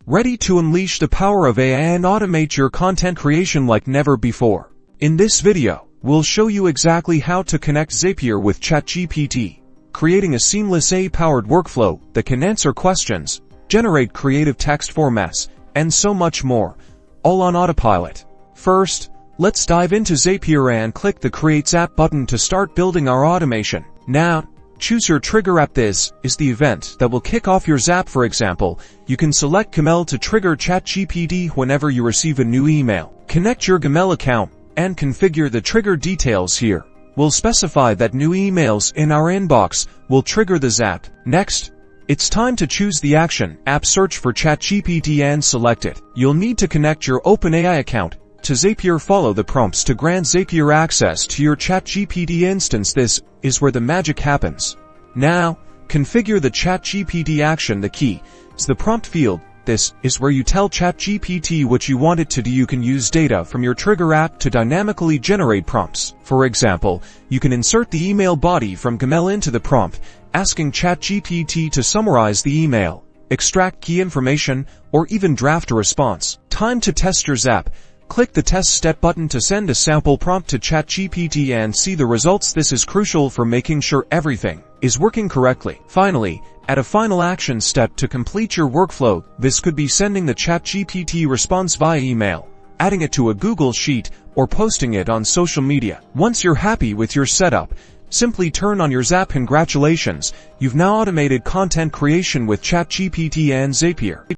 ready to unleash the power of AI and automate your content creation like never before. In this video, we'll show you exactly how to connect Zapier with Chatgpt, creating a seamless AI-powered workflow that can answer questions, generate creative text formats, and so much more, all on autopilot. First, let's dive into Zapier and click the Create Zap button to start building our automation. Now, choose your trigger app. This is the event that will kick off your Zap. For example, you can select Gmail to trigger Chatgpt whenever you receive a new email. Connect your Gmail account and configure the trigger details here. We'll specify that new emails in our inbox will trigger the Zap. Next, it's time to choose the action app. Search for Chatgpt and select it. You'll need to connect your OpenAI account to Zapier. Follow the prompts to grant Zapier access to your Chatgpt instance. This is where the magic happens. Now, configure the Chatgpt action. The key is the prompt field. This is where you tell Chatgpt what you want it to do. You can use data from your trigger app to dynamically generate prompts. For example, you can insert the email body from Gmail into the prompt, asking Chatgpt to summarize the email, extract key information, or even draft a response. Time to test your Zap. Click the Test Step button to send a sample prompt to Chatgpt and see the results. This is crucial for making sure everything is working correctly. Finally, add a final action step to complete your workflow. This could be sending the Chatgpt response via email, adding it to a Google Sheet, or posting it on social media. Once you're happy with your setup, simply turn on your Zap. Congratulations, you've now automated content creation with Chatgpt and Zapier.